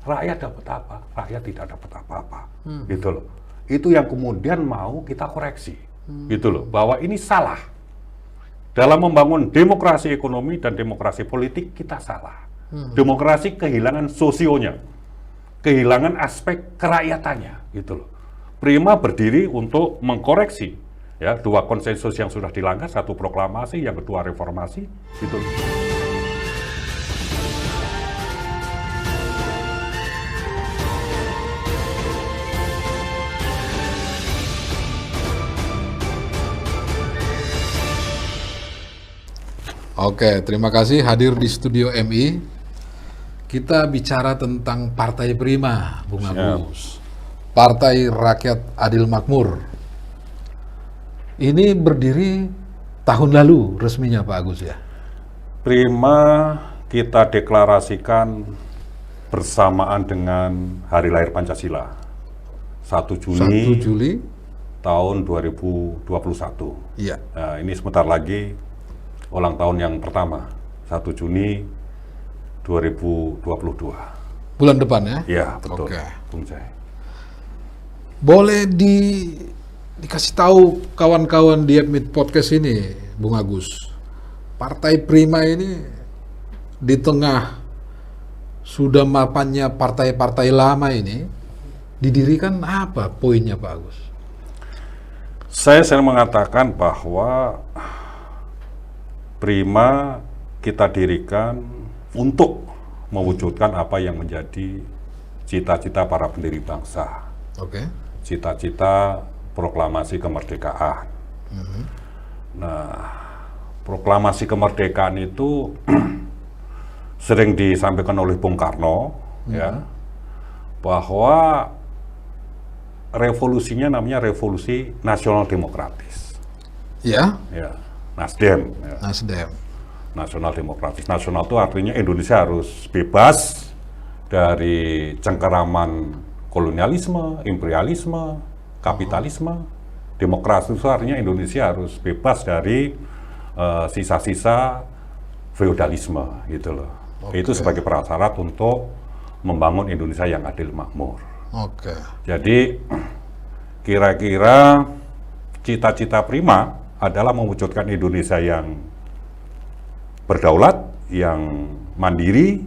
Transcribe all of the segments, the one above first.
rakyat dapat apa? Rakyat tidak dapat apa-apa, gitu loh. Itu yang kemudian mau kita koreksi, gitu loh, bahwa ini salah. Dalam membangun demokrasi ekonomi dan demokrasi politik kita salah. Demokrasi kehilangan sosionya, kehilangan aspek keracyatannya, gitu loh. Prima berdiri untuk mengkoreksi ya dua konsensus yang sudah dilanggar, satu proklamasi, yang kedua reformasi, gitu. Oke, terima kasih hadir di studio MI. Kita bicara tentang Partai Prima, Bung Agus. Partai Rakyat Adil Makmur. Ini berdiri tahun lalu resminya Pak Agus ya? Prima kita deklarasikan bersamaan dengan Hari Lahir Pancasila. 1 Juli tahun 2021. Iya. Nah, ini sebentar lagi ulang tahun yang pertama, 1 Juni 2022. Bulan depan ya? Iya, betul. Oke. Bung Jai. Boleh dikasih tahu kawan-kawan di Admit Podcast ini, Bung Agus. Partai Prima ini di tengah sudah mapannya partai-partai lama ini, didirikan apa poinnya Pak Agus? Saya sering mengatakan bahwa Prima kita dirikan untuk mewujudkan apa yang menjadi cita-cita para pendiri bangsa. Oke. Cita-cita proklamasi kemerdekaan. Nah, proklamasi kemerdekaan itu sering disampaikan oleh Bung Karno, ya, bahwa revolusinya namanya revolusi nasional demokratis. Ya? Ya, Nasdem. Ya. Nasdem. Nasional demokratis. Nasional itu artinya Indonesia harus bebas dari cengkeraman kolonialisme, imperialisme, kapitalisme. Demokrasi itu artinya Indonesia harus bebas dari sisa-sisa feodalisme, gitu loh. Itu sebagai prasyarat untuk membangun Indonesia yang adil makmur. Oke. Jadi kira-kira cita-cita Prima adalah mewujudkan Indonesia yang berdaulat, yang mandiri,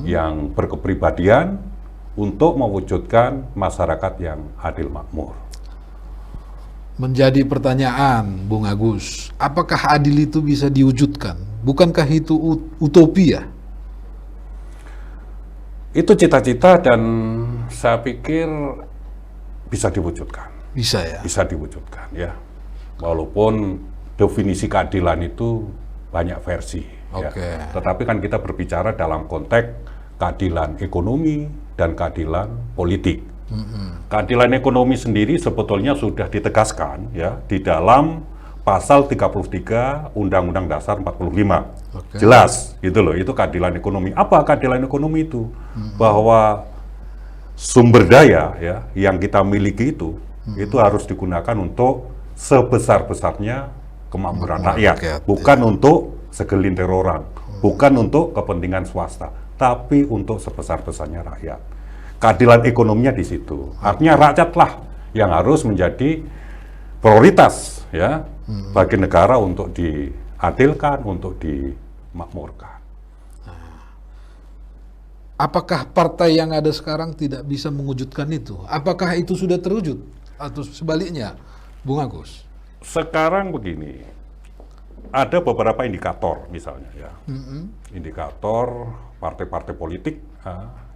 yang berkepribadian, untuk mewujudkan masyarakat yang adil makmur. Menjadi pertanyaan, Bung Agus, apakah adil itu bisa diwujudkan? Bukankah itu utopia? Itu cita-cita dan saya pikir bisa diwujudkan. Bisa ya? Bisa diwujudkan ya. Walaupun definisi keadilan itu banyak versi. Oke. Ya. Tetapi kan kita berbicara dalam konteks keadilan ekonomi dan keadilan politik. Keadilan ekonomi sendiri sebetulnya sudah ditegaskan ya di dalam pasal 33 Undang-Undang Dasar 45. Oke. Jelas gitu loh, itu keadilan ekonomi. Apa keadilan ekonomi itu? Bahwa sumber daya ya yang kita miliki itu harus digunakan untuk sebesar-besarnya kemakmuran rakyat, bukan untuk segelintir orang, bukan untuk kepentingan swasta, tapi untuk sebesar-besarnya rakyat. Keadilan ekonominya di situ. Artinya rakyatlah yang harus menjadi prioritas ya bagi negara untuk diadilkan, untuk dimakmurkan. Apakah partai yang ada sekarang tidak bisa mewujudkan itu? Apakah itu sudah terwujud? Atau sebaliknya, Bung Agus? Sekarang begini, ada beberapa indikator misalnya ya, indikator partai-partai politik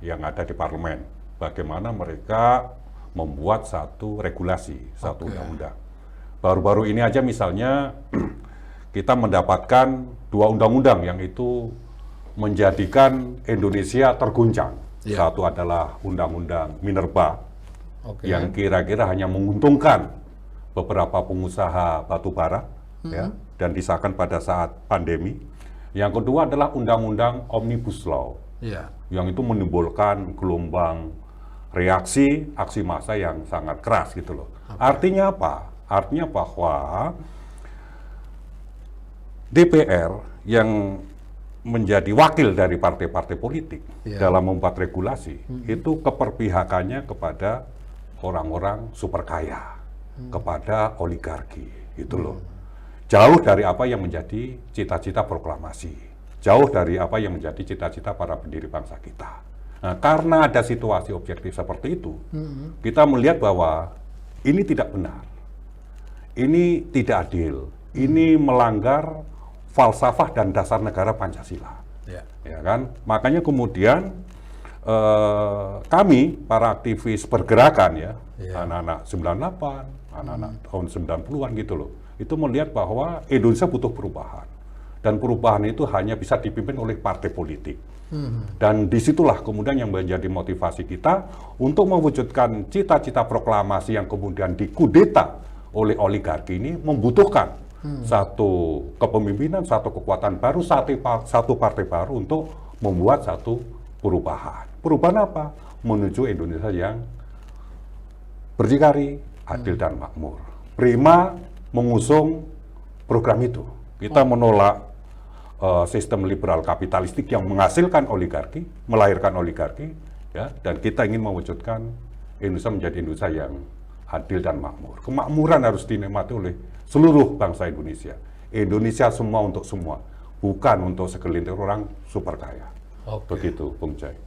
yang ada di parlemen, bagaimana mereka membuat satu regulasi, satu undang-undang. Baru-baru ini aja misalnya kita mendapatkan 2 undang-undang yang itu menjadikan Indonesia terguncang. Satu adalah Undang-Undang Minerba, yang kira-kira hanya menguntungkan beberapa pengusaha batu bara, ya, dan disahkan pada saat pandemi. Yang kedua adalah Undang-Undang Omnibus Law, yang itu menimbulkan gelombang reaksi, aksi massa yang sangat keras gitu loh. Artinya apa? Artinya bahwa DPR yang menjadi wakil dari partai-partai politik Ya. dalam membuat regulasi, itu keperpihakannya kepada orang-orang super kaya, kepada oligarki, gitu loh. Jauh dari apa yang menjadi cita-cita proklamasi, jauh dari apa yang menjadi cita-cita para pendiri bangsa kita. Nah, karena ada situasi objektif seperti itu, kita melihat bahwa ini tidak benar, ini tidak adil, ini melanggar falsafah dan dasar negara Pancasila. Ya. Ya kan? Makanya kemudian kami para aktivis pergerakan ya, anak-anak 98, anak-anak tahun 90-an gitu loh, itu melihat bahwa Indonesia butuh perubahan. Dan perubahan itu hanya bisa dipimpin oleh partai politik. Dan disitulah kemudian yang menjadi motivasi kita untuk mewujudkan cita-cita proklamasi yang kemudian dikudeta oleh oligarki ini membutuhkan satu kepemimpinan, satu kekuatan baru, satu partai baru untuk membuat satu perubahan. Perubahan apa? Menuju Indonesia yang berdikari, adil dan makmur. Prima mengusung program itu. Kita menolak sistem liberal kapitalistik yang menghasilkan oligarki, melahirkan oligarki, ya, dan kita ingin mewujudkan Indonesia menjadi Indonesia yang adil dan makmur. Kemakmuran harus dinikmati oleh seluruh bangsa Indonesia. Indonesia semua untuk semua, bukan untuk segelintir orang super kaya. Oke. Begitu, Bung Jai.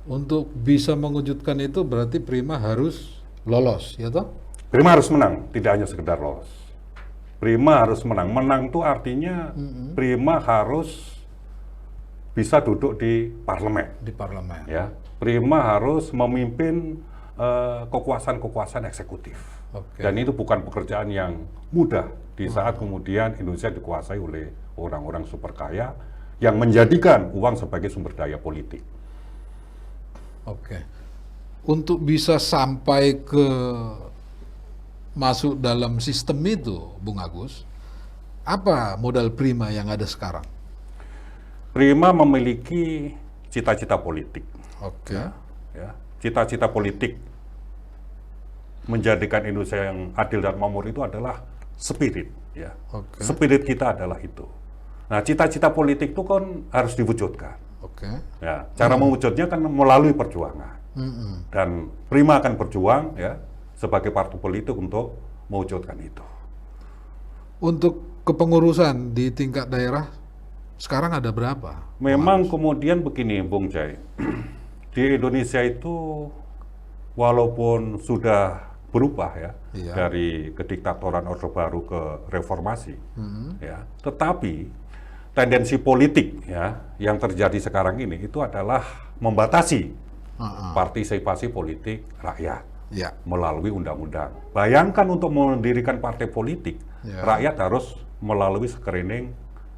Untuk bisa mewujudkan itu berarti Prima harus lolos, ya toh? Prima harus menang, tidak hanya sekedar lolos. Prima harus menang. Menang itu artinya Prima harus bisa duduk di parlemen. Di parlemen. Ya, Prima harus memimpin kekuasaan-kekuasaan eksekutif. Oke. Dan itu bukan pekerjaan yang mudah di saat kemudian Indonesia dikuasai oleh orang-orang super kaya yang menjadikan uang sebagai sumber daya politik. Oke. Untuk bisa sampai ke masuk dalam sistem itu, Bung Agus, apa modal Prima yang ada sekarang? Prima memiliki cita-cita politik. Oke. Ya, cita-cita politik menjadikan Indonesia yang adil dan makmur itu adalah spirit. Ya. Oke. Spirit kita adalah itu. Nah, cita-cita politik itu kan harus diwujudkan. Oke. Ya, cara mewujudnya kan melalui perjuangan. Dan Prima akan berjuang ya sebagai partai politik untuk mewujudkan itu. Untuk kepengurusan di tingkat daerah sekarang ada berapa? Memang kemudian begini, Bung Jai, di Indonesia itu walaupun sudah berubah ya Iya. dari kediktatoran Orde Baru ke reformasi, ya, tetapi tendensi politik ya yang terjadi sekarang ini itu adalah membatasi partisipasi politik rakyat Ya. melalui undang-undang. Bayangkan untuk mendirikan partai politik, Ya. rakyat harus melalui screening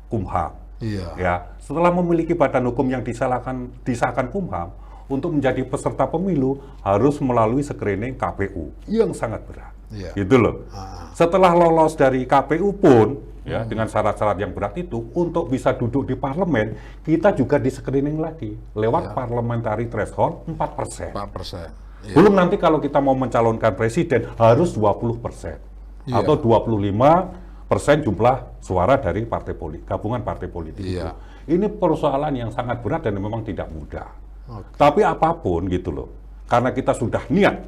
Kumham. Iya. Ya, setelah memiliki badan hukum yang disahkan Kumham, untuk menjadi peserta pemilu harus melalui screening KPU yang sangat berat. Iya. Gitu loh. Setelah lolos dari KPU pun, ya dengan syarat-syarat yang berat itu, untuk bisa duduk di parlemen, kita juga di screening lagi lewat parliamentary threshold 4%. 4%. Iya. Belum nanti kalau kita mau mencalonkan presiden harus 20%. Iya. Atau 25% jumlah suara dari partai politik, gabungan partai politik itu. Iya. Ini persoalan yang sangat berat dan memang tidak mudah. Oke. Tapi apapun gitu loh, karena kita sudah niat,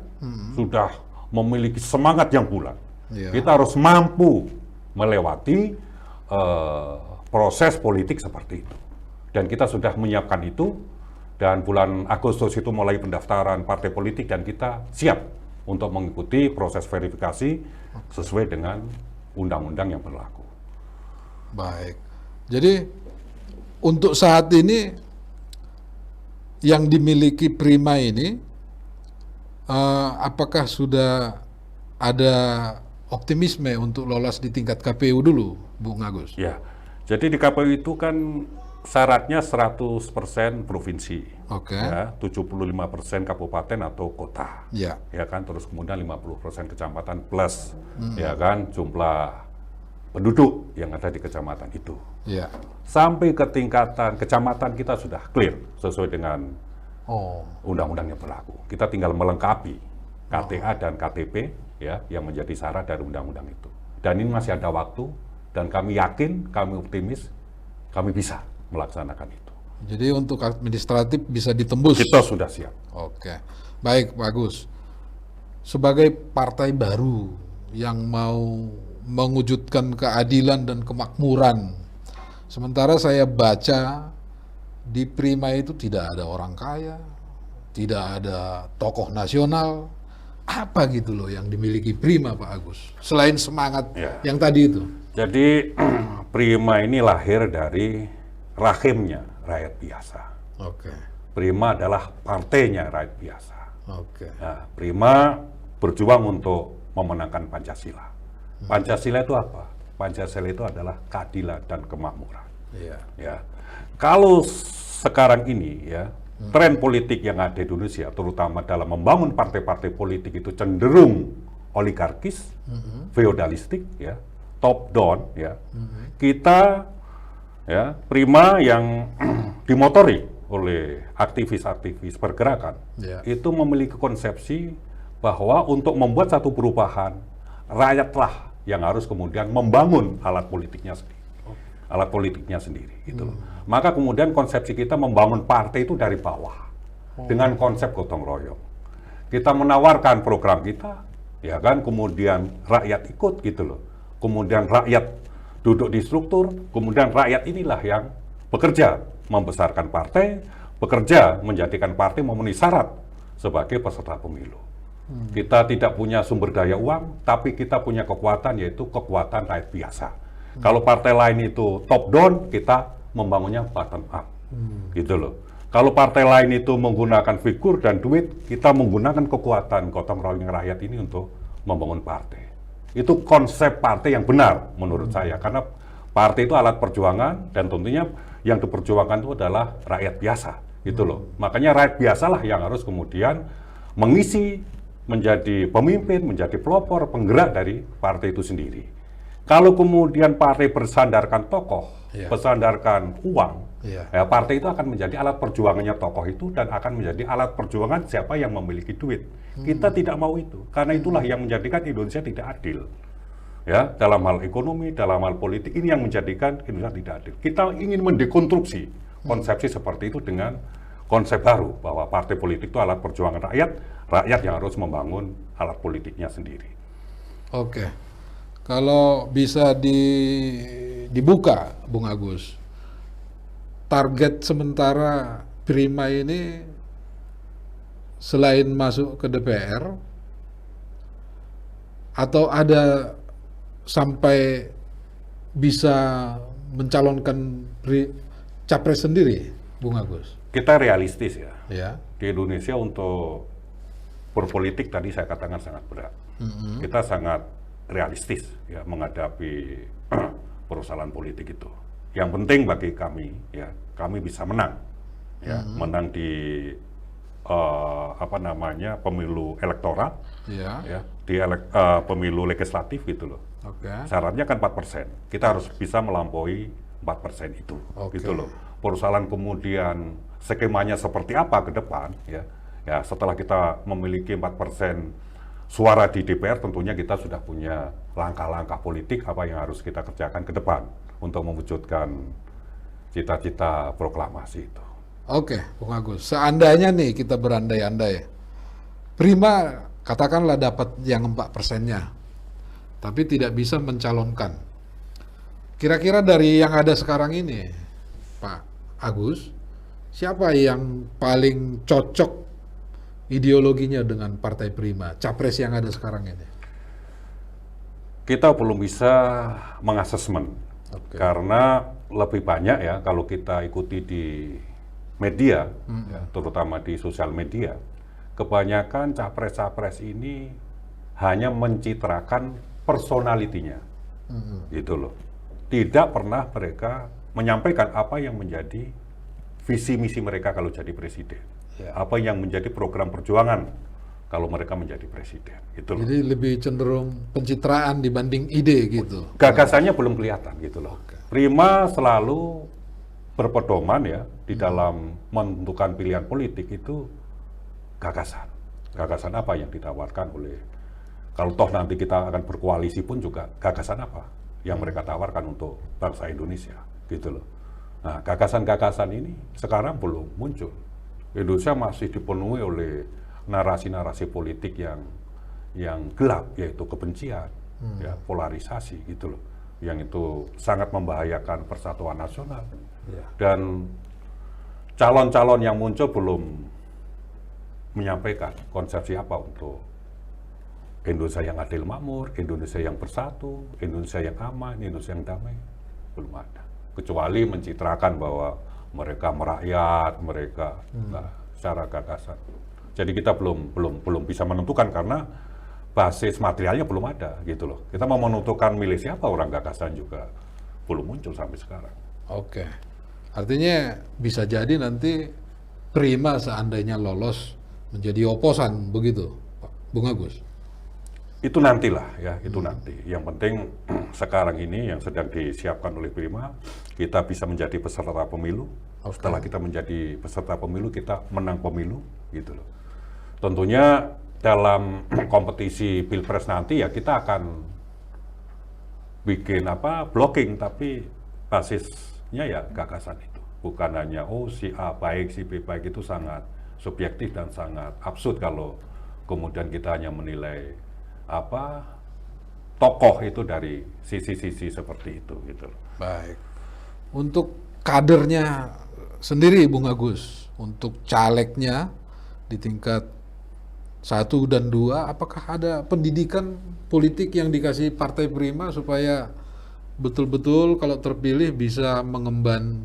sudah memiliki semangat yang bulat, Iya. kita harus mampu melewati proses politik seperti itu. Dan kita sudah menyiapkan itu, dan bulan Agustus itu mulai pendaftaran partai politik dan kita siap untuk mengikuti proses verifikasi sesuai dengan undang-undang yang berlaku. Baik. Jadi untuk saat ini yang dimiliki Prima ini, apakah sudah ada optimisme untuk lolos di tingkat KPU dulu, Bung Agus? Ya, jadi di KPU itu kan syaratnya 100% provinsi, Oke. ya, 75% kabupaten atau kota, Ya. ya kan, terus kemudian 50% kecamatan plus, ya kan, jumlah penduduk yang ada di kecamatan itu. Ya. Sampai ke tingkatan kecamatan kita sudah clear sesuai dengan Oh. undang-undang yang berlaku. Kita tinggal melengkapi KTA dan KTP ya yang menjadi syarat dari undang-undang itu. Dan ini masih ada waktu dan kami yakin, kami optimis, kami bisa melaksanakan itu. Jadi untuk administratif bisa ditembus. Kita sudah siap. Oke, baik Pak Agus. Sebagai partai baru yang mau mewujudkan keadilan dan kemakmuran, sementara saya baca di Prima itu tidak ada orang kaya, tidak ada tokoh nasional, apa gitu loh yang dimiliki Prima Pak Agus, selain semangat yang tadi itu. Jadi Prima ini lahir dari rahimnya rakyat biasa. Oke. Prima adalah partainya rakyat biasa. Oke. Nah, Prima berjuang untuk memenangkan Pancasila. Pancasila itu apa? Pancasila itu adalah keadilan dan kemakmuran. Iya. Ya, kalau sekarang ini ya tren politik yang ada di Indonesia, terutama dalam membangun partai-partai politik itu cenderung oligarkis, feodalistik, ya, top down, ya. Kita ya Prima yang dimotori oleh aktivis-aktivis pergerakan itu memiliki konsepsi bahwa untuk membuat satu perubahan, rakyatlah yang harus kemudian membangun alat politiknya sendiri, gitu loh. Maka kemudian konsepsi kita membangun partai itu dari bawah dengan konsep gotong royong. Kita menawarkan program kita, ya kan, kemudian rakyat ikut, gitu loh. Kemudian rakyat duduk di struktur, kemudian rakyat inilah yang bekerja membesarkan partai, bekerja menjadikan partai memenuhi syarat sebagai peserta pemilu. Kita tidak punya sumber daya uang, tapi kita punya kekuatan, yaitu kekuatan rakyat biasa. Kalau partai lain itu top down, kita membangunnya bottom up, gitu loh. Kalau partai lain itu menggunakan figur dan duit, kita menggunakan kekuatan gotong royong rakyat ini untuk membangun partai. Itu konsep partai yang benar menurut saya, karena partai itu alat perjuangan dan tentunya yang diperjuangkan itu adalah rakyat biasa, gitu loh. Makanya rakyat biasalah yang harus kemudian mengisi, menjadi pemimpin, menjadi pelopor, penggerak dari partai itu sendiri. Kalau kemudian partai bersandarkan tokoh, bersandarkan uang, ya, partai itu akan menjadi alat perjuangannya tokoh itu dan akan menjadi alat perjuangan siapa yang memiliki duit. Kita tidak mau itu, karena itulah yang menjadikan Indonesia tidak adil. Ya, dalam hal ekonomi, dalam hal politik, ini yang menjadikan Indonesia tidak adil. Kita ingin mendekonstruksi konsepsi seperti itu dengan konsep baru, bahwa partai politik itu alat perjuangan rakyat, rakyat yang harus membangun alat politiknya sendiri. Oke, kalau bisa dibuka, Bung Agus, target sementara Prima ini selain masuk ke DPR, atau ada sampai bisa mencalonkan capres sendiri, Bung Agus? Kita realistis ya. Ya. Di Indonesia untuk berpolitik tadi saya katakan sangat berat. Kita sangat realistis ya menghadapi persoalan politik itu. Yang penting bagi kami ya, kami bisa menang. Ya, menang di pemilu elektoral, ya, di pemilu legislatif gitu loh. Syaratnya kan 4%. Kita harus bisa melampaui 4% itu, gitu loh. Persoalan kemudian skemanya seperti apa ke depan, ya setelah kita memiliki 4% suara di DPR, tentunya kita sudah punya langkah-langkah politik apa yang harus kita kerjakan ke depan untuk mewujudkan cita-cita proklamasi itu. Oke, Bung Agus. Seandainya nih kita berandai-andai, Prima katakanlah dapat yang 4%-nya, tapi tidak bisa mencalonkan. Kira-kira dari yang ada sekarang ini, Pak Agus, siapa yang paling cocok ideologinya dengan Partai Prima, capres yang ada sekarang ini? Kita belum bisa mengasesmen, karena lebih banyak ya kalau kita ikuti di media, ya, terutama di sosial media, kebanyakan capres-capres ini hanya mencitrakan personalitinya, gitu loh. Tidak pernah mereka menyampaikan apa yang menjadi visi misi mereka kalau jadi presiden, apa yang menjadi program perjuangan kalau mereka menjadi presiden, gitu loh. Jadi lebih cenderung pencitraan dibanding ide gitu. Gagasannya belum kelihatan, gitu loh. Prima selalu berpedoman ya di dalam menentukan pilihan politik itu gagasan. Gagasan apa yang ditawarkan oleh, kalau toh nanti kita akan berkoalisi pun juga gagasan apa yang mereka tawarkan untuk bangsa Indonesia, gitu loh. Nah, gagasan-gagasan ini sekarang belum muncul. Indonesia masih dipenuhi oleh narasi-narasi politik yang gelap, yaitu kebencian, ya, polarisasi gitu loh, yang itu sangat membahayakan persatuan nasional. Dan calon-calon yang muncul belum menyampaikan konsepsi apa untuk Indonesia yang adil makmur, Indonesia yang bersatu, Indonesia yang aman, Indonesia yang damai, belum ada. Kecuali mencitrakan bahwa mereka merakyat, mereka secara gagasan. Jadi kita belum bisa menentukan karena basis materialnya belum ada gitu loh. Kita mau menentukan milih siapa orang gagasan juga belum muncul sampai sekarang. Oke. Artinya bisa jadi nanti Prima seandainya lolos menjadi oposan begitu, Pak Bung Agus? Itu nantilah ya, itu nanti. Yang penting sekarang ini yang sedang disiapkan oleh Prima, kita bisa menjadi peserta pemilu. Setelah kita menjadi peserta pemilu, kita menang pemilu, gitu loh. Tentunya dalam kompetisi Pilpres nanti ya kita akan bikin blocking, tapi basisnya ya gagasan itu. Bukan hanya si A baik, si B baik, itu sangat subjektif dan sangat absurd kalau kemudian kita hanya menilai tokoh itu dari sisi-sisi seperti itu gitu. Baik. Untuk kadernya sendiri Bung Agus, untuk calegnya di tingkat 1 dan 2, apakah ada pendidikan politik yang dikasih Partai Prima supaya betul-betul kalau terpilih bisa mengemban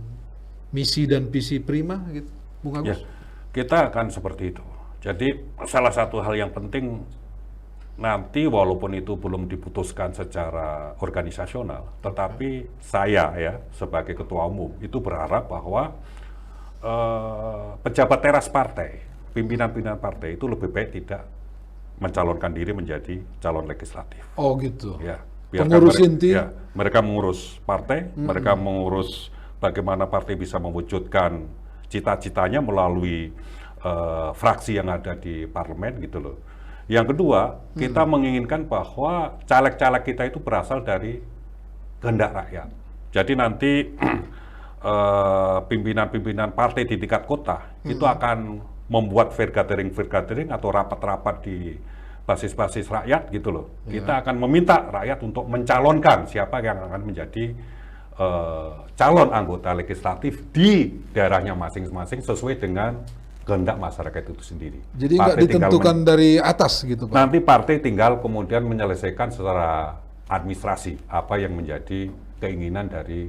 misi dan visi Prima gitu, Bung Agus? Ya, kita akan seperti itu. Jadi salah satu hal yang penting nanti walaupun itu belum diputuskan secara organisasional, tetapi saya ya sebagai ketua umum itu berharap bahwa pejabat teras partai, pimpinan-pimpinan partai itu lebih baik tidak mencalonkan diri menjadi calon legislatif. Oh gitu. Ya, pengurus inti. Ya, mereka mengurus partai, mereka mengurus bagaimana partai bisa mewujudkan cita-citanya melalui fraksi yang ada di parlemen gitu loh. Yang kedua, kita menginginkan bahwa caleg-caleg kita itu berasal dari kehendak rakyat. Jadi nanti pimpinan-pimpinan partai di tingkat kota itu akan membuat fair gathering atau rapat-rapat di basis-basis rakyat gitu loh. Kita akan meminta rakyat untuk mencalonkan siapa yang akan menjadi calon anggota legislatif di daerahnya masing-masing sesuai dengan kehendak masyarakat itu sendiri. Jadi nggak ditentukan dari atas gitu Pak? Nanti partai tinggal kemudian menyelesaikan secara administrasi apa yang menjadi keinginan dari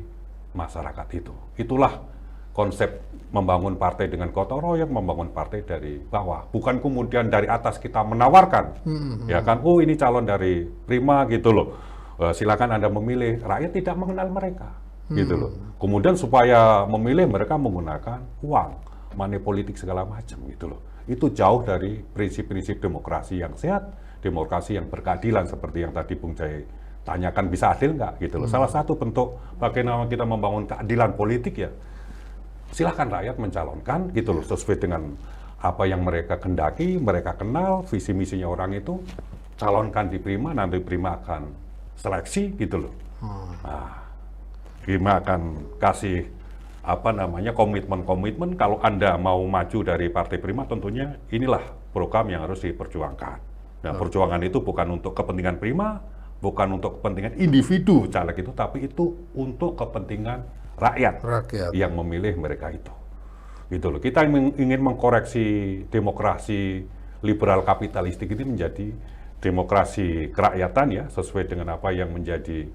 masyarakat itu. Itulah konsep membangun partai dengan gotong royong, membangun partai dari bawah. Bukan kemudian dari atas kita menawarkan, ya kan, oh ini calon dari Prima gitu loh. Silakan Anda memilih. Rakyat tidak mengenal mereka, gitu loh. Kemudian supaya memilih mereka menggunakan uang, money politik segala macam gitu loh. Itu jauh dari prinsip-prinsip demokrasi yang sehat, demokrasi yang berkeadilan seperti yang tadi Bung Jai tanyakan, bisa adil nggak gitu loh. Salah satu bentuk bagaimana kita membangun keadilan politik ya, silakan rakyat mencalonkan gitu loh, sesuai dengan apa yang mereka kendaki, mereka kenal, visi misinya orang itu, calonkan di Prima, nanti Prima akan seleksi gitu loh. Nah, Prima akan kasih komitmen kalau Anda mau maju dari Partai Prima, tentunya inilah program yang harus diperjuangkan. Nah, perjuangan itu bukan untuk kepentingan Prima, bukan untuk kepentingan individu caleg itu, tapi itu untuk kepentingan rakyat yang memilih mereka itu. Gitu loh. Kita ingin mengkoreksi demokrasi liberal kapitalistik ini menjadi demokrasi kerakyatan ya, sesuai dengan apa yang menjadi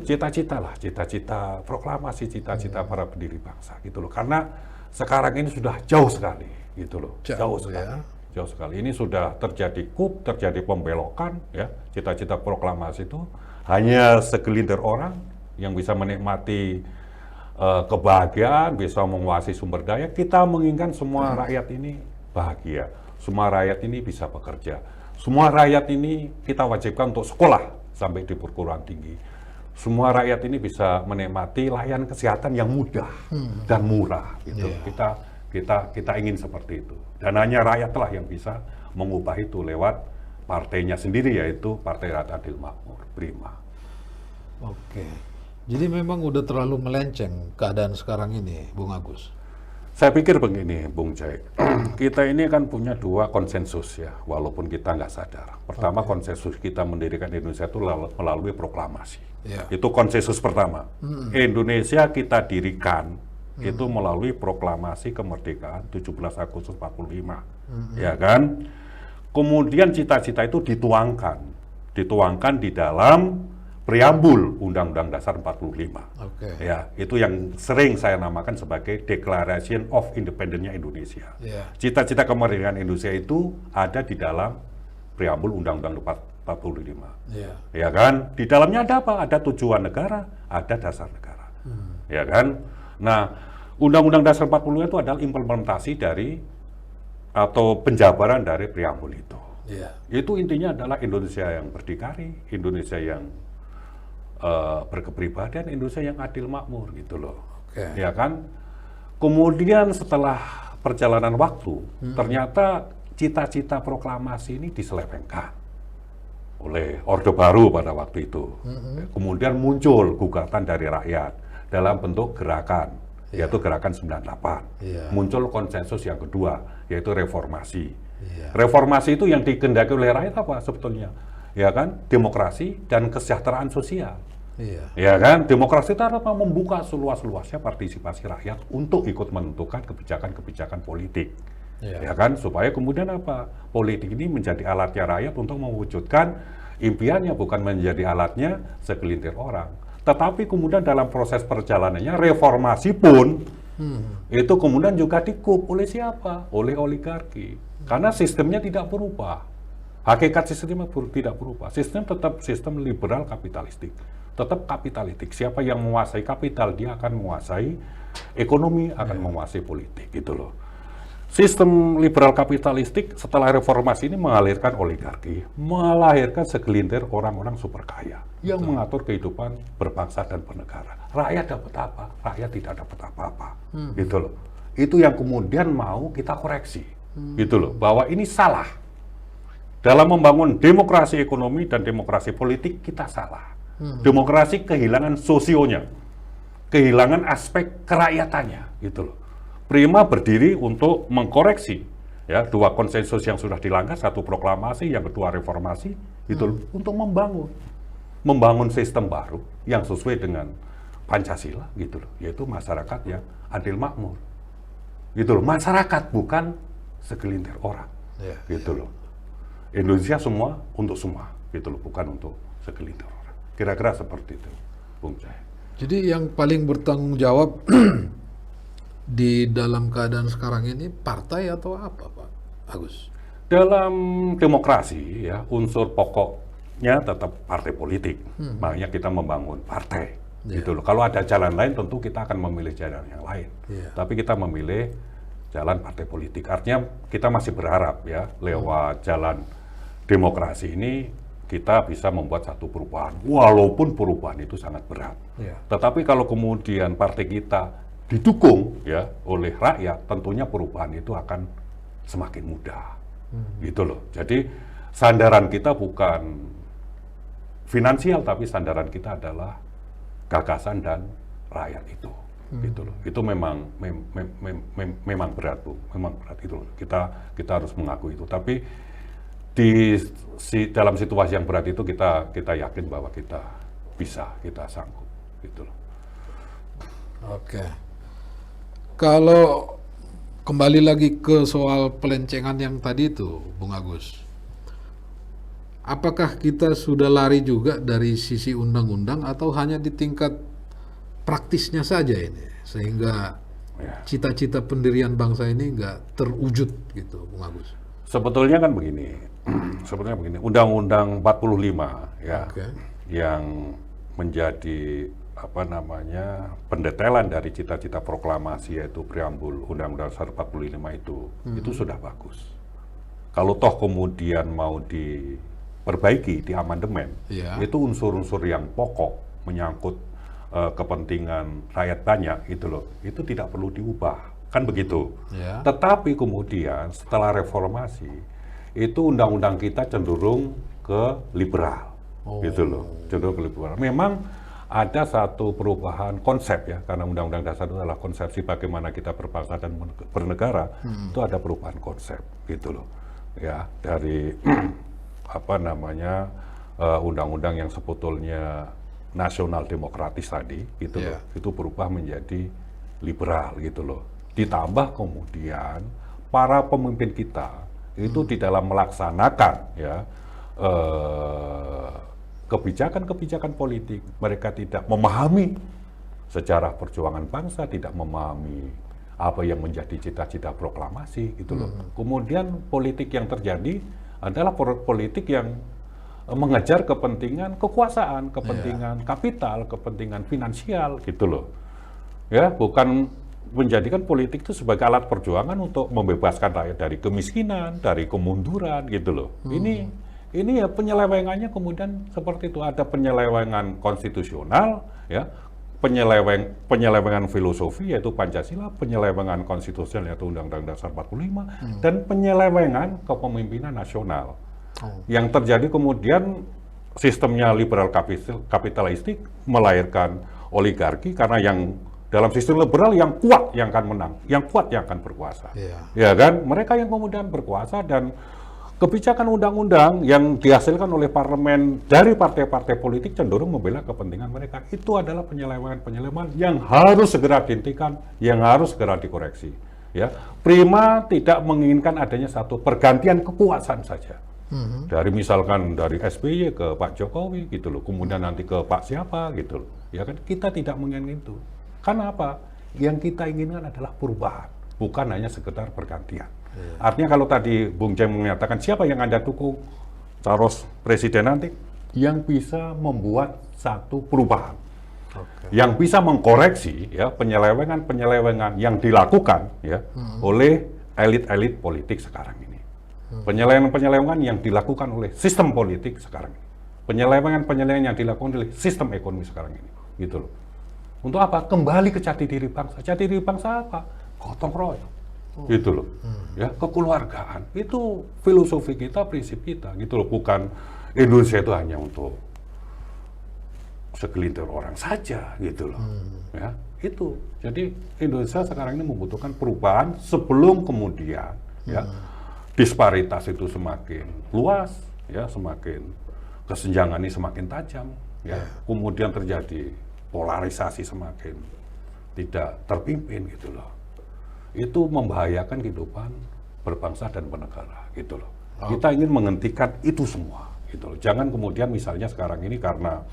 cita-cita proklamasi, cita-cita para pendiri bangsa gitu loh. Karena sekarang ini sudah jauh sekali gitu loh. Jauh sekali. Ini sudah terjadi terjadi pembelokan ya. Cita-cita proklamasi itu hanya segelintir orang yang bisa menikmati kebahagiaan, bisa menguasai sumber daya. Kita menginginkan semua rakyat ini bahagia. Semua rakyat ini bisa bekerja. Semua rakyat ini kita wajibkan untuk sekolah sampai di perguruan tinggi. Semua rakyat ini bisa menikmati layanan kesehatan yang mudah dan murah. Gitu. Kita ingin seperti itu. Dan hanya rakyatlah yang bisa mengubah itu lewat partainya sendiri, yaitu Partai Rakyat Adil Makmur, Prima. Oke. Jadi memang udah terlalu melenceng keadaan sekarang ini, Bung Agus. Saya pikir begini, Bung Jai, kita ini kan punya dua konsensus ya, walaupun kita nggak sadar. Pertama, konsensus kita mendirikan Indonesia itu melalui proklamasi. Ya. Itu konsensus pertama. Indonesia kita dirikan itu melalui proklamasi kemerdekaan 17 Agustus 45, ya kan? Kemudian cita-cita itu dituangkan di dalam preambul Undang-Undang Dasar 45. Oke. Ya, itu yang sering saya namakan sebagai Declaration of Independence-nya Indonesia. Ya. Cita-cita kemerdekaan Indonesia itu ada di dalam preambul Undang-Undang 45. Ya. Ya kan? Di dalamnya ada apa? Ada tujuan negara, ada dasar negara. Ya kan? Nah, Undang-Undang Dasar 45 itu adalah implementasi dari atau penjabaran dari preambul itu. Ya. Itu intinya adalah Indonesia yang berdikari, Indonesia yang berkepribadian, Indonesia yang adil makmur gitu loh. Oke. Ya kan? Kemudian setelah perjalanan waktu, ternyata cita-cita proklamasi ini diselewengkan oleh Orde Baru pada waktu itu. Kemudian muncul gugatan dari rakyat dalam bentuk gerakan, yaitu Gerakan 98. Iya. Muncul konsensus yang kedua, yaitu reformasi. Iya. Reformasi itu yang dikehendaki oleh rakyat apa sebetulnya? Ya kan? Demokrasi dan kesejahteraan sosial. Iya. Ya kan? Demokrasi itu adalah membuka seluas-luasnya partisipasi rakyat untuk ikut menentukan kebijakan-kebijakan politik. Iya. Ya kan? Supaya kemudian apa? Politik ini menjadi alatnya rakyat untuk mewujudkan impiannya, bukan menjadi alatnya segelintir orang. Tetapi kemudian dalam proses perjalanannya reformasi pun itu kemudian juga dikup oleh siapa? Oleh oligarki. Karena sistemnya tidak berubah. Hakikat sistemnya tidak berubah. Sistem tetap sistem liberal kapitalistik. Tetap kapitalistik. Siapa yang menguasai kapital, dia akan menguasai ekonomi, akan menguasai politik gitu loh. Sistem liberal kapitalistik setelah reformasi ini mengalirkan oligarki, melahirkan segelintir orang-orang super kaya yang mengatur kehidupan berbangsa dan bernegara. Rakyat dapat apa? Rakyat tidak dapat apa-apa. Gitu loh. Itu yang kemudian mau kita koreksi. Gitu loh. Bahwa ini salah. Dalam membangun demokrasi ekonomi dan demokrasi politik kita salah. Demokrasi kehilangan sosionya, kehilangan aspek keracyatannya, gitu loh. Prima berdiri untuk mengkoreksi ya dua konsensus yang sudah dilanggar, satu proklamasi, yang kedua reformasi, gitu loh, untuk membangun sistem baru yang sesuai dengan Pancasila, gitu loh, yaitu masyarakat yang adil makmur, gitu loh. Masyarakat bukan segelintir orang, gitu loh. Indonesia semua untuk semua, gitu loh, bukan untuk segelintir orang. Kira-kira seperti itu, Bung Jai. Jadi yang paling bertanggung jawab di dalam keadaan sekarang ini partai atau apa, Pak Agus? Dalam demokrasi ya unsur pokoknya tetap partai politik. Makanya kita membangun partai, gitu loh. Kalau ada jalan lain tentu kita akan memilih jalan yang lain. Tapi kita memilih jalan partai politik. Artinya kita masih berharap ya lewat jalan demokrasi ini kita bisa membuat satu perubahan, walaupun perubahan itu sangat berat. Tetapi kalau kemudian partai kita didukung ya oleh rakyat, tentunya perubahan itu akan semakin mudah, gitu loh. Jadi sandaran kita bukan finansial, tapi sandaran kita adalah gagasan dan rakyat itu, gitu loh. Itu memang berat, Bu. Memang berat itu loh. Kita harus mengakui itu. Tapi dalam situasi yang berat itu kita yakin bahwa kita bisa, kita sanggup, gitu loh. Oke. Kalau kembali lagi ke soal pelencengan yang tadi itu, Bung Agus, apakah kita sudah lari juga dari sisi undang-undang atau hanya di tingkat praktisnya saja ini, sehingga cita-cita pendirian bangsa ini nggak terwujud gitu, Bung Agus? Sebetulnya kan begini, Undang-Undang 45 ya, yang menjadi pendetailan dari cita-cita proklamasi, yaitu preambul Undang-Undang Dasar 45 itu sudah bagus. Kalau toh kemudian mau diperbaiki, diamandemen, itu unsur-unsur yang pokok menyangkut kepentingan rakyat banyak itu loh, itu tidak perlu diubah, kan begitu. Tetapi kemudian setelah reformasi itu undang-undang kita cenderung ke liberal, gitu loh, cenderung ke liberal. Memang ada satu perubahan konsep ya, karena Undang-Undang Dasar itu adalah konsepsi bagaimana kita berbangsa dan bernegara, itu ada perubahan konsep gitu loh, ya dari apa namanya undang-undang yang sebetulnya nasional demokratis tadi gitu loh, itu berubah menjadi liberal gitu loh. Ditambah kemudian para pemimpin kita itu di dalam melaksanakan ya kebijakan-kebijakan politik, mereka tidak memahami sejarah perjuangan bangsa, tidak memahami apa yang menjadi cita-cita proklamasi gitu loh. Kemudian politik yang terjadi adalah politik yang mengejar kepentingan kekuasaan, kepentingan kapital, kepentingan finansial gitu loh. Ya, bukan menjadikan politik itu sebagai alat perjuangan untuk membebaskan rakyat dari kemiskinan, dari kemunduran gitu loh. Ini ya penyelewengannya kemudian seperti itu, ada penyelewengan konstitusional ya, penyelewengan filosofi yaitu Pancasila, penyelewengan konstitusional yaitu Undang-Undang Dasar 45 dan penyelewengan kepemimpinan nasional. Yang terjadi kemudian sistemnya liberal kapitalistik melahirkan oligarki karena yang dalam sistem liberal yang kuat yang akan menang, yang kuat yang akan berkuasa. Ya kan? Mereka yang kemudian berkuasa dan kebijakan undang-undang yang dihasilkan oleh parlemen dari partai-partai politik cenderung membela kepentingan mereka. Itu adalah penyelewengan yang harus segera dihentikan, yang harus segera dikoreksi. Ya, Prima tidak menginginkan adanya satu pergantian kekuasaan saja. Dari misalkan dari SBY ke Pak Jokowi gitu loh, kemudian nanti ke Pak siapa gitu loh. Ya kan, kita tidak menginginkan itu. Karena apa? Yang kita inginkan adalah perubahan, bukan hanya sekedar pergantian. Artinya kalau tadi Bung Cem menyatakan siapa yang Anda dukung calon presiden nanti, yang bisa membuat satu perubahan, yang bisa mengkoreksi ya penyelewengan yang dilakukan ya oleh elit-elit politik sekarang ini, penyelewengan yang dilakukan oleh sistem politik sekarang ini, penyelewengan yang dilakukan oleh sistem ekonomi sekarang ini, gitu loh. Untuk apa? Kembali ke jati diri bangsa. Jati diri bangsa apa? Gotong royong. Gitu loh, ya kekeluargaan itu filosofi kita, prinsip kita, gitu loh. Bukan Indonesia itu hanya untuk segelintir orang saja, gitu loh. Ya itu. Jadi Indonesia sekarang ini membutuhkan perubahan sebelum kemudian ya disparitas itu semakin luas, ya semakin kesenjangan ini semakin tajam, ya kemudian terjadi polarisasi semakin tidak terpimpin, gitu loh. Itu membahayakan kehidupan berbangsa dan bernegara, gitu loh. Kita ingin menghentikan itu semua, gitu loh. Jangan kemudian misalnya sekarang ini karena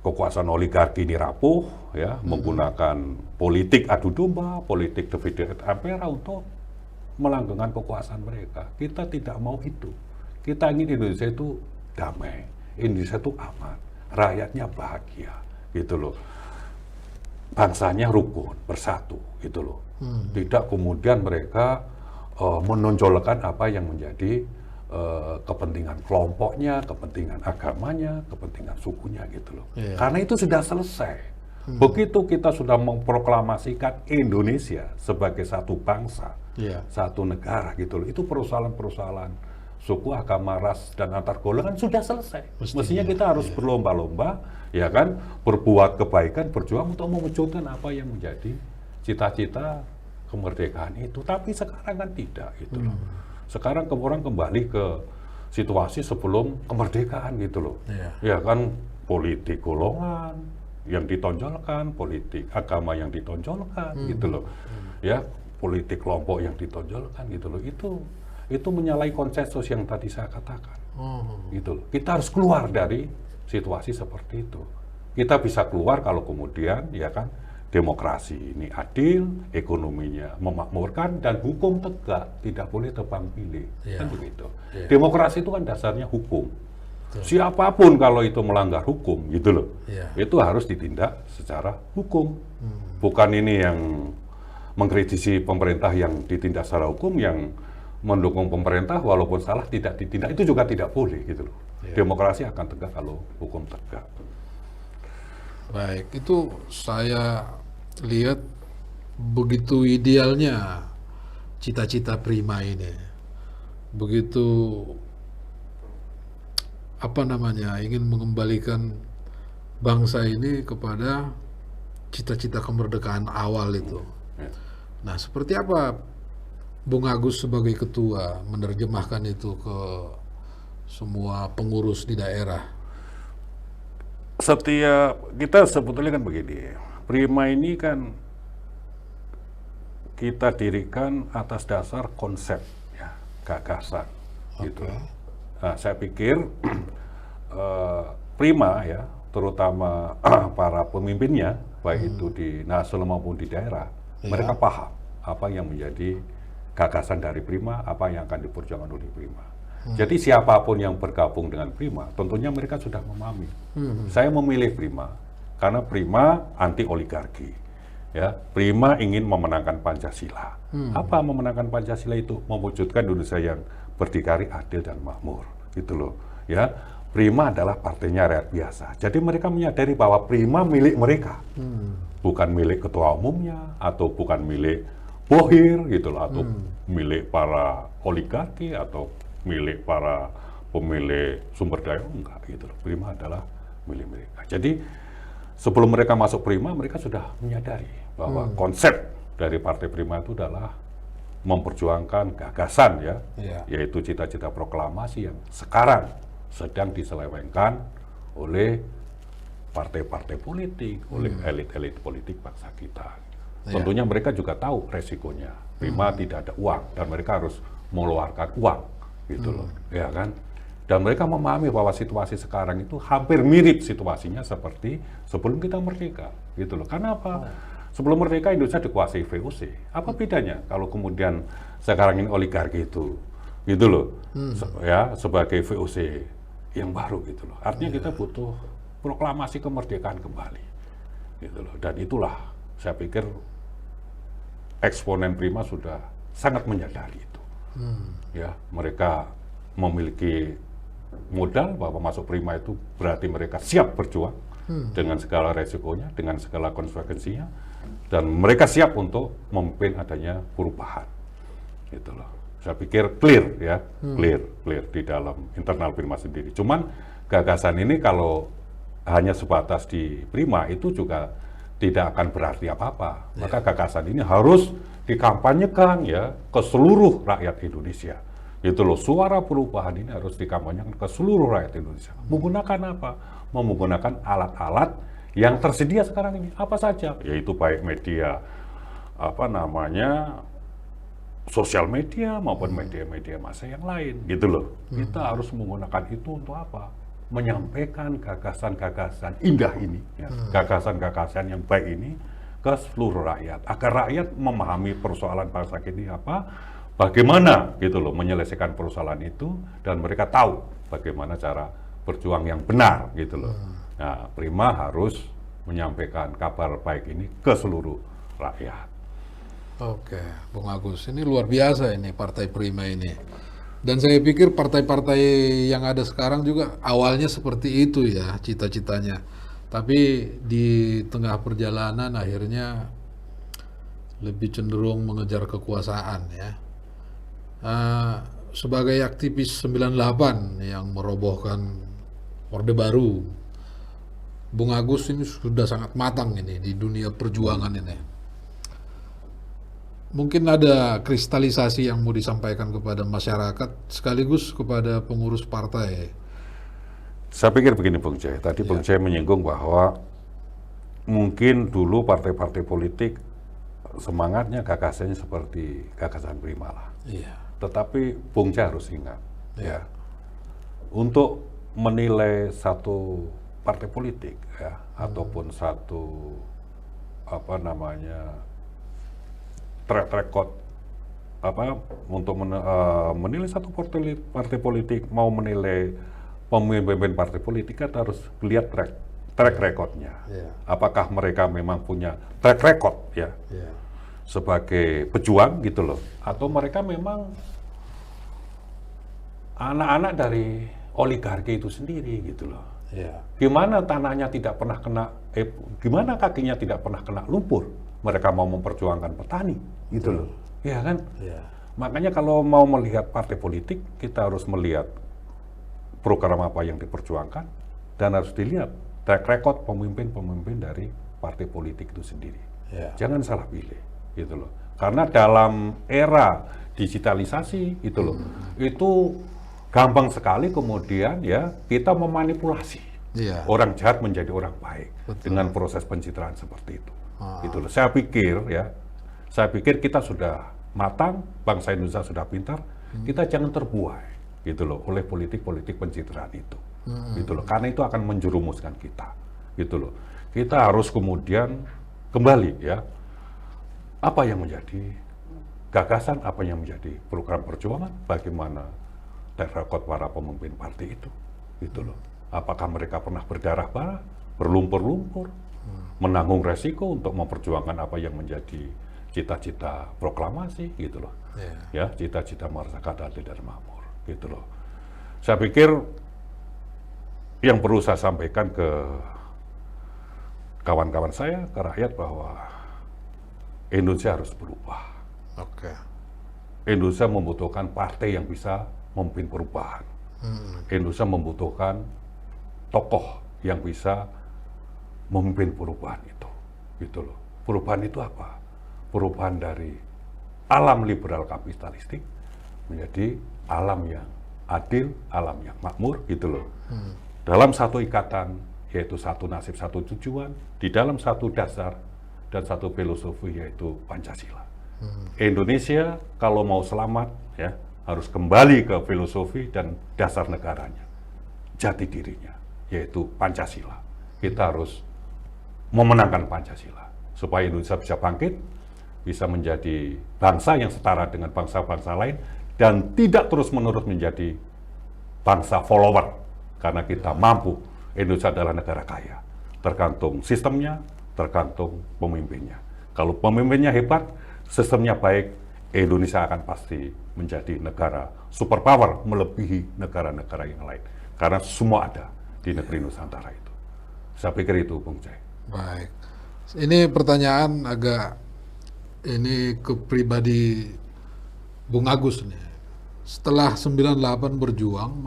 kekuasaan oligarki ini rapuh, ya, menggunakan politik adu domba, politik divide et impera untuk melanggengkan kekuasaan mereka. Kita tidak mau itu. Kita ingin Indonesia itu damai, Indonesia itu aman, rakyatnya bahagia, gitu loh. Bangsanya rukun, bersatu, gitu loh. Tidak kemudian mereka menonjolkan apa yang menjadi kepentingan kelompoknya, kepentingan agamanya, kepentingan sukunya, gitu loh. Karena itu sudah selesai. Begitu kita sudah memproklamasikan Indonesia sebagai satu bangsa, satu negara, gitu loh. Itu persoalan-persoalan suku, agama, ras, dan antar golongan sudah selesai. Mestinya kita harus berlomba-lomba, ya kan, berbuat kebaikan, berjuang untuk mewujudkan apa yang menjadi cita-cita kemerdekaan itu. Tapi sekarang kan tidak, gitu loh. Sekarang orang kembali ke situasi sebelum kemerdekaan, gitu loh. Ya kan, politik golongan yang ditonjolkan, politik agama yang ditonjolkan, gitu loh. Ya, politik kelompok yang ditonjolkan, gitu loh. Itu menyalahi konsensus yang tadi saya katakan. Gitu loh. Kita harus keluar dari situasi seperti itu. Kita bisa keluar kalau kemudian, ya kan, demokrasi ini adil, ekonominya memakmurkan, dan hukum tegak, tidak boleh tebang pilih. Kan begitu. Demokrasi itu kan dasarnya hukum. Siapapun kalau itu melanggar hukum, gitu loh, itu harus ditindak secara hukum. Bukan ini yang mengkritisi pemerintah yang ditindak secara hukum, yang mendukung pemerintah walaupun salah tidak ditindak, itu juga tidak boleh, gitu loh. Demokrasi akan tegak kalau hukum tegak. Baik, itu saya lihat begitu idealnya cita-cita Prima ini, begitu ingin mengembalikan bangsa ini kepada cita-cita kemerdekaan awal itu. Ya. Nah, seperti apa Bung Agus sebagai ketua menerjemahkan itu ke semua pengurus di daerah? Setiap kita sebetulnya kan begini, Prima ini kan kita dirikan atas dasar konsep, ya, gagasan, gitu. Nah, saya pikir Prima, ya, terutama para pemimpinnya, baik itu di nasional maupun di daerah, mereka paham apa yang menjadi gagasan dari Prima, apa yang akan diperjuangkan oleh Prima. Jadi siapapun yang bergabung dengan Prima, tentunya mereka sudah memahami. Saya memilih Prima karena Prima anti oligarki, ya. Prima ingin memenangkan Pancasila. Apa memenangkan Pancasila itu? Mewujudkan Indonesia yang berdikari, adil dan makmur, gitu loh, ya. Prima adalah partainya rakyat biasa. Jadi mereka menyadari bahwa Prima milik mereka, bukan milik ketua umumnya atau bukan milik Bohir, gitu loh, atau milik para oligarki atau milik para pemilik sumber daya, enggak, gitu loh. Prima adalah milik mereka. Jadi sebelum mereka masuk Prima, mereka sudah menyadari bahwa konsep dari Partai Prima itu adalah memperjuangkan gagasan, ya, yaitu cita-cita proklamasi yang sekarang sedang diselewengkan oleh partai-partai politik, oleh elit-elit politik bangsa kita. Tentunya mereka juga tahu resikonya. Prima tidak ada uang dan mereka harus mengeluarkan uang, gitu loh, ya kan? Dan mereka memahami bahwa situasi sekarang itu hampir mirip situasinya seperti sebelum kita merdeka, gitu loh. Karena apa? Sebelum merdeka Indonesia dikuasai VOC. Apa bedanya kalau kemudian sekarang ini oligarki itu, gitu loh, ya, sebagai VOC yang baru, gitu loh. Artinya kita butuh proklamasi kemerdekaan kembali, gitu loh. Dan itulah saya pikir eksponen Prima sudah sangat menyadari itu. Ya, mereka memiliki modal bahwa masuk Prima itu berarti mereka siap berjuang dengan segala resikonya, dengan segala konsekuensinya, dan mereka siap untuk memimpin adanya perubahan, gitu loh. Saya pikir clear, ya, clear di dalam internal Prima sendiri. Cuman gagasan ini kalau hanya sebatas di Prima itu juga tidak akan berarti apa-apa. Maka gagasan ini harus dikampanyekan, ya, ke seluruh rakyat Indonesia. Gitu loh, suara perubahan ini harus dikampanyekan ke seluruh rakyat Indonesia. Menggunakan apa? Menggunakan alat-alat yang tersedia sekarang ini. Apa saja? Yaitu baik media, sosial media maupun media-media massa yang lain, gitu loh. Kita harus menggunakan itu untuk apa? Menyampaikan gagasan-gagasan indah ini, ya, gagasan-gagasan yang baik ini ke seluruh rakyat, agar rakyat memahami persoalan bangsa ini apa, bagaimana, gitu loh, menyelesaikan persoalan itu, dan mereka tahu bagaimana cara berjuang yang benar, gitu loh. Nah, Prima harus menyampaikan kabar baik ini ke seluruh rakyat. Oke, Bung Agus, ini luar biasa ini Partai Prima ini. Dan saya pikir partai-partai yang ada sekarang juga awalnya seperti itu, ya, cita-citanya. Tapi di tengah perjalanan akhirnya lebih cenderung mengejar kekuasaan, ya. Sebagai aktivis 98 yang merobohkan Orde Baru, Bung Agus ini sudah sangat matang ini di dunia perjuangan ini. Mungkin ada kristalisasi yang mau disampaikan kepada masyarakat sekaligus kepada pengurus partai. Saya pikir begini, Bung Jai. Tadi Bung Jai menyinggung bahwa mungkin dulu partai-partai politik semangatnya gagasannya seperti gagasan Prima lah. Tetapi Bung Jai harus ingat, ya, untuk menilai satu partai politik, ya, ataupun satu track record untuk menilai satu partai politik, mau menilai pemimpin partai politik, kita harus lihat track recordnya. Apakah mereka memang punya track record, ya, sebagai pejuang, gitu loh, atau mereka memang anak-anak dari oligarki itu sendiri, gitu loh. Gimana tanahnya tidak pernah kena, gimana kakinya tidak pernah kena lumpur, mereka mau memperjuangkan petani, gitu loh, ya kan? Makanya kalau mau melihat partai politik, kita harus melihat program apa yang diperjuangkan, dan harus dilihat track record pemimpin-pemimpin dari partai politik itu sendiri. Ya. Jangan salah pilih, gitu loh. Karena dalam era digitalisasi, itu loh, itu gampang sekali kemudian ya kita memanipulasi Iya. orang jahat menjadi orang baik. Betul. Dengan proses pencitraan seperti itu. Gitu loh. Saya pikir kita sudah matang, bangsa Indonesia sudah pintar, kita jangan terbuai gitu loh oleh politik-politik pencitraan itu. Gitu loh. Karena itu akan menjerumuskan kita. Gitu loh. Kita harus kemudian kembali ya. Apa yang menjadi gagasan, apa yang menjadi program perjuangan, bagaimana track record para pemimpin partai itu. Gitu loh. Apakah mereka pernah berdarah-darah, berlumpur-lumpur, menanggung resiko untuk memperjuangkan apa yang menjadi cita-cita proklamasi, gitu loh. Ya, cita-cita masyarakat adil dan makmur, gitu loh. Saya pikir yang perlu saya sampaikan ke kawan-kawan saya, ke rakyat bahwa Indonesia harus berubah. Oke. Indonesia membutuhkan partai yang bisa memimpin perubahan. Indonesia membutuhkan tokoh yang bisa memimpin perubahan itu, gitu loh. Perubahan itu apa? Perubahan dari alam liberal kapitalistik menjadi alam yang adil, alam yang makmur, gitu loh. Dalam satu ikatan, yaitu satu nasib, satu tujuan, di dalam satu dasar dan satu filosofi, yaitu Pancasila. Indonesia kalau mau selamat, ya harus kembali ke filosofi dan dasar negaranya, jati dirinya, yaitu Pancasila. Kita harus memenangkan Pancasila supaya Indonesia bisa bangkit, bisa menjadi bangsa yang setara dengan bangsa-bangsa lain dan tidak terus-menerus menjadi bangsa follower karena kita mampu. Indonesia adalah negara kaya, tergantung sistemnya, tergantung pemimpinnya. Kalau pemimpinnya hebat, sistemnya baik, Indonesia akan pasti menjadi negara superpower melebihi negara-negara yang lain karena semua ada di negeri Nusantara itu. Saya pikir itu, Bung Jai. Baik. Ini pertanyaan agak ini ke pribadi Bung Agus nih. Setelah 98 berjuang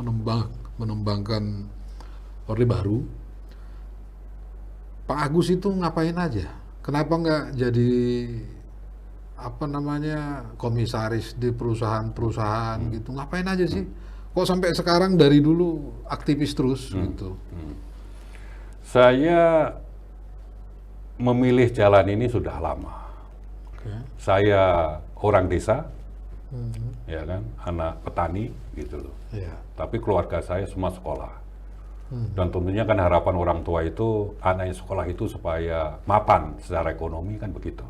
menembangkan Orde Baru, Pak Agus itu ngapain aja? Kenapa nggak jadi komisaris di perusahaan-perusahaan gitu? Ngapain aja sih? Kok sampai sekarang dari dulu aktivis terus gitu? Saya memilih jalan ini sudah lama. Saya orang desa, ya kan, anak petani gitu loh. Tapi keluarga saya semua sekolah. Dan tentunya kan harapan orang tua itu anaknya sekolah itu supaya mapan secara ekonomi kan begitu.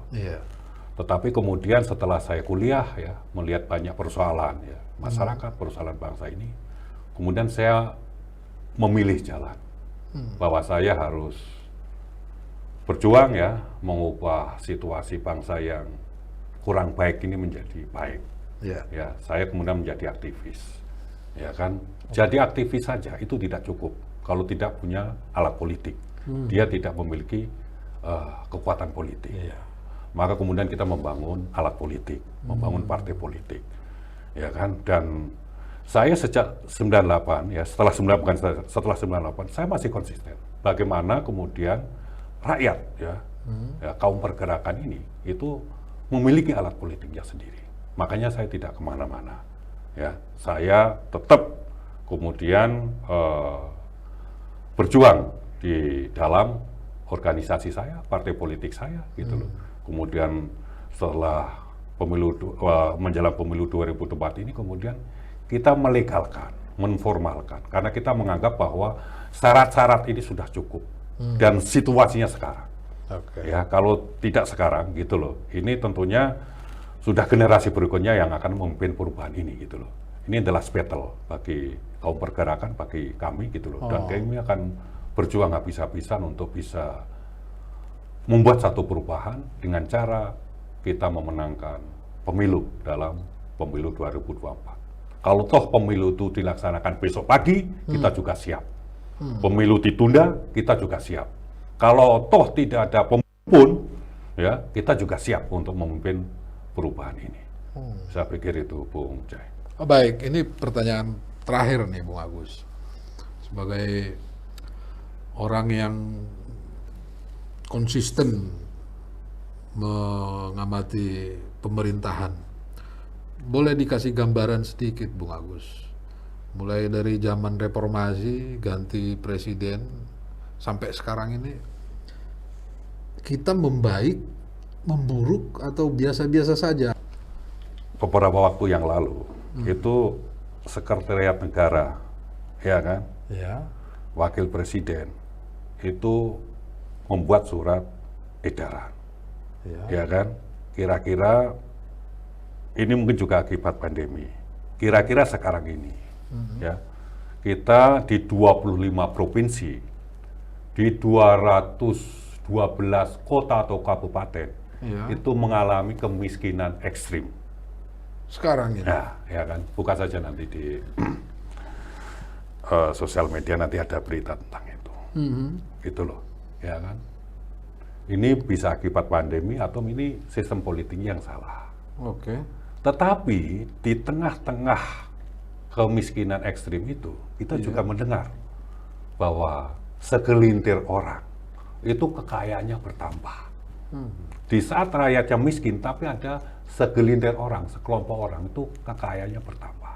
Tetapi kemudian setelah saya kuliah ya melihat banyak persoalan ya masyarakat, persoalan bangsa ini, kemudian saya memilih jalan bahwa saya harus berjuang ya mengubah situasi bangsa yang kurang baik ini menjadi baik. Ya, saya kemudian menjadi aktivis. Ya kan, jadi aktivis saja itu tidak cukup kalau tidak punya alat politik. Dia tidak memiliki kekuatan politik. Maka kemudian kita membangun alat politik, membangun partai politik. Ya kan, dan saya sejak 98 ya, setelah 98 saya masih konsisten. Bagaimana kemudian rakyat ya, kaum pergerakan ini itu memiliki alat politiknya sendiri. Makanya saya tidak kemana-mana. Ya, saya tetap kemudian berjuang di dalam organisasi saya, partai politik saya, gitu loh. Kemudian setelah menjelang pemilu 2004 ini, kemudian kita melegalkan, menformalkan, karena kita menganggap bahwa syarat-syarat ini sudah cukup dan situasinya sekarang. Ya, kalau tidak sekarang, gitu loh. Ini tentunya sudah generasi berikutnya yang akan memimpin perubahan ini, gitu loh. Ini adalah battle bagi kaum pergerakan, bagi kami, gitu loh. Dan kami akan berjuang habis-habisan untuk bisa membuat satu perubahan dengan cara kita memenangkan pemilu dalam pemilu 2024. Kalau toh pemilu itu dilaksanakan besok pagi, kita juga siap. Pemilu ditunda, kita juga siap. Kalau toh tidak ada pemilu pun, ya kita juga siap untuk memimpin perubahan ini. Saya pikir itu, Bung Jai. Baik, ini pertanyaan terakhir nih, Bung Agus. Sebagai orang yang konsisten mengamati pemerintahan. Boleh dikasih gambaran sedikit, Bung Agus? Mulai dari zaman reformasi, ganti presiden, sampai sekarang ini, kita membaik, memburuk, atau biasa-biasa saja? Beberapa waktu yang lalu, itu Sekretariat Negara, ya kan, Ya. Wakil Presiden, itu membuat surat edaran, ya kan, kira-kira ini mungkin juga akibat pandemi, kira-kira sekarang ini, ya, kita di 25 provinsi, di 212 kota atau kabupaten, itu mengalami kemiskinan ekstrim. Sekarang ini? Nah, ya kan, buka saja nanti di sosial media, nanti ada berita tentang itu. Gitu loh, ya kan. Ini bisa akibat pandemi atau ini sistem politik yang salah. Oke. Tetapi di tengah-tengah kemiskinan ekstrim itu, kita juga mendengar bahwa segelintir orang itu kekayaannya bertambah. Di saat rakyatnya miskin, tapi ada segelintir orang, sekelompok orang itu kekayaannya bertambah.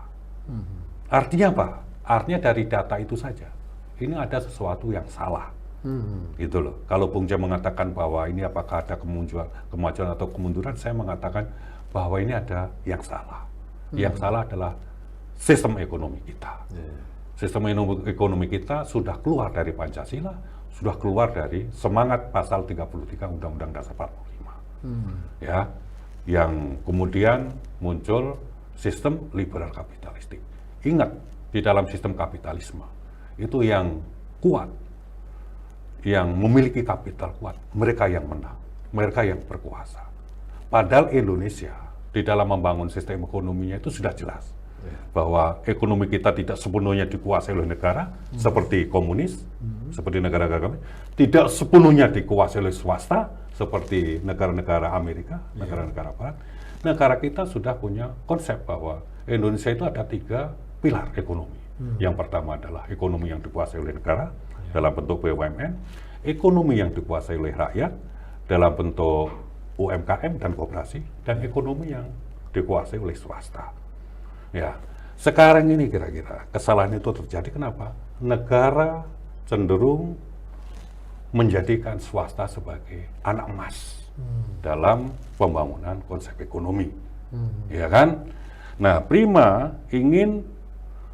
Artinya apa? Artinya dari data itu saja, ini ada sesuatu yang salah. Gitu loh. Kalau Bung Jam mengatakan bahwa ini apakah ada kemajuan atau kemunduran, saya mengatakan bahwa ini ada yang salah. Yang salah adalah sistem ekonomi kita. Sistem ekonomi kita sudah keluar dari Pancasila, sudah keluar dari semangat pasal 33 Undang-Undang Dasar 45. Ya, yang kemudian muncul sistem liberal kapitalistik. Ingat, di dalam sistem kapitalisme itu yang kuat, yang memiliki kapital kuat, mereka yang menang, mereka yang berkuasa. Padahal Indonesia di dalam membangun sistem ekonominya itu sudah jelas bahwa ekonomi kita tidak sepenuhnya dikuasai oleh negara seperti komunis, seperti negara-negara, tidak sepenuhnya dikuasai oleh swasta seperti negara-negara Amerika, negara-negara Barat. Negara kita sudah punya konsep bahwa Indonesia itu ada 3 pilar ekonomi. Yang pertama adalah ekonomi yang dikuasai oleh negara dalam bentuk BUMN, ekonomi yang dikuasai oleh rakyat dalam bentuk UMKM dan koperasi, dan ekonomi yang dikuasai oleh swasta. Ya, sekarang ini kira-kira kesalahan itu terjadi kenapa? Negara cenderung menjadikan swasta sebagai anak emas dalam pembangunan konsep ekonomi, ya kan? Nah, Prima ingin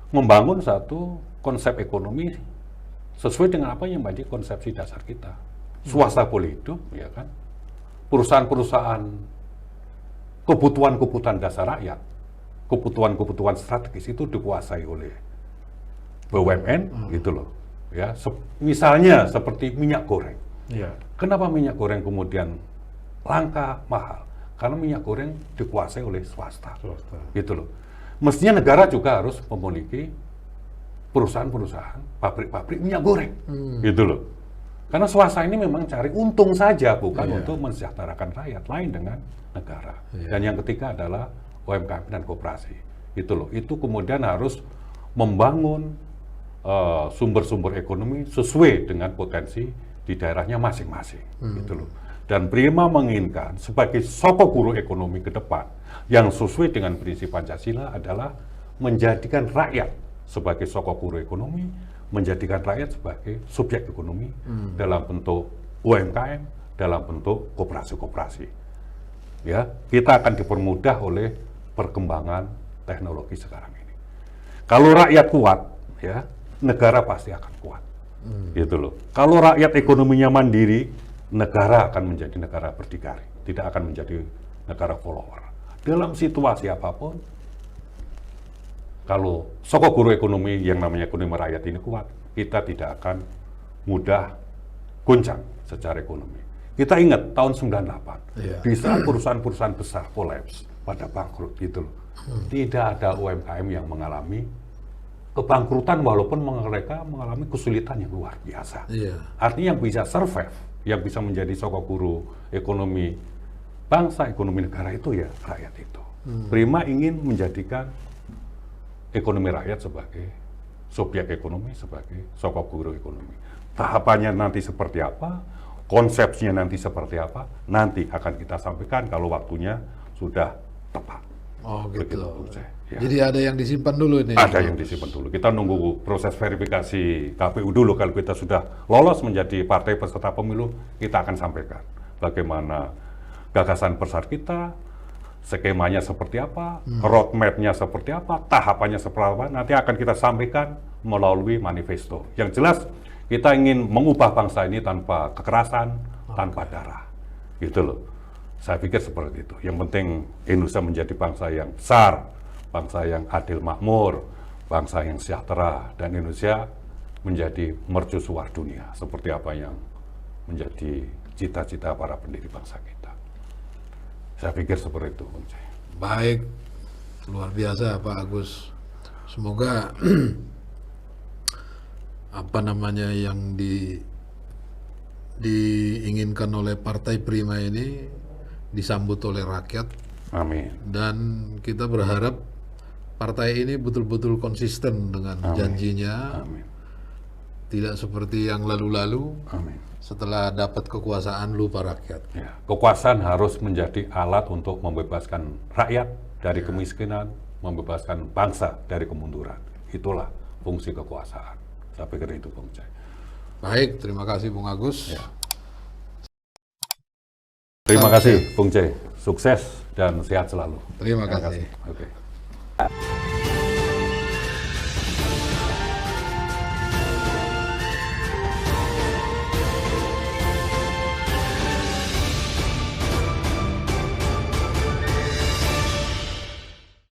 membangun satu konsep ekonomi sesuai dengan apa yang menjadi konsepsi dasar kita. Swasta boleh hidup, ya kan? Perusahaan-perusahaan, kebutuhan-kebutuhan dasar rakyat, kebutuhan-kebutuhan strategis itu dikuasai oleh BUMN, gitu loh. Ya, misalnya seperti minyak goreng. Kenapa minyak goreng kemudian langka, mahal? Karena minyak goreng dikuasai oleh swasta. Gitu loh. Mestinya negara juga harus memiliki perusahaan-perusahaan, pabrik-pabrik minyak goreng, gitu loh. Karena swasta ini memang cari untung saja, bukan untuk mensejahterakan rakyat, lain dengan negara. Dan yang ketiga adalah UMKM dan koperasi, gitu loh. Itu kemudian harus membangun sumber-sumber ekonomi sesuai dengan potensi di daerahnya masing-masing, gitu loh. Dan Prima menginginkan sebagai sosok guru ekonomi ke depan yang sesuai dengan prinsip Pancasila adalah menjadikan rakyat sebagai sosok guru ekonomi, menjadikan rakyat sebagai subjek ekonomi dalam bentuk UMKM, dalam bentuk koperasi-koperasi. Ya, kita akan dipermudah oleh perkembangan teknologi sekarang ini. Kalau rakyat kuat, ya, negara pasti akan kuat. Gitu loh. Kalau rakyat ekonominya mandiri, negara akan menjadi negara berdikari, tidak akan menjadi negara follower. Dalam situasi apapun, kalau sosok guru ekonomi yang namanya ekonomi rakyat ini kuat, kita tidak akan mudah goncang secara ekonomi. Kita ingat tahun 98, di saat perusahaan-perusahaan besar kolaps, pada bangkrut gitu loh. Tidak ada UMKM yang mengalami kebangkrutan walaupun mereka mengalami kesulitan yang luar biasa. Artinya yang bisa survive, yang bisa menjadi sosok guru ekonomi bangsa, ekonomi negara itu ya rakyat itu. Prima ingin menjadikan ekonomi rakyat sebagai subjek ekonomi, sebagai sokok guru ekonomi. Tahapannya nanti seperti apa, konsepsinya nanti seperti apa, nanti akan kita sampaikan kalau waktunya sudah tepat. Oh gitu. Begitu, Bung Cai. Ya. Jadi ada yang disimpan dulu ini. Ada yang disimpan dulu. Kita nunggu proses verifikasi KPU dulu. Kalau kita sudah lolos menjadi partai peserta pemilu, kita akan sampaikan bagaimana gagasan besar kita, skemanya seperti apa, roadmap-nya seperti apa, tahapannya seperti apa, nanti akan kita sampaikan melalui manifesto. Yang jelas, kita ingin mengubah bangsa ini tanpa kekerasan, tanpa darah. Gitu loh. Saya pikir seperti itu. Yang penting Indonesia menjadi bangsa yang besar, bangsa yang adil makmur, bangsa yang sejahtera, dan Indonesia menjadi mercusuar dunia, seperti apa yang menjadi cita-cita para pendiri bangsa kita. Saya pikir seperti itu, Bung Cai. Baik, luar biasa Pak Agus. Semoga apa namanya yang diinginkan oleh Partai Prima ini disambut oleh rakyat. Amin. Dan kita berharap partai ini betul-betul konsisten dengan janjinya. Amin. Tidak seperti yang lalu-lalu. Amin. Setelah dapat kekuasaan lupa rakyat. Ya, kekuasaan harus menjadi alat untuk membebaskan rakyat dari kemiskinan, membebaskan bangsa dari kemunduran. Itulah fungsi kekuasaan. Saya pikir itu, Bung Cai. Baik, terima kasih Bung Agus. Ya. Terima kasih, Bung Cai. Sukses dan sehat selalu. Terima kasih. Oke.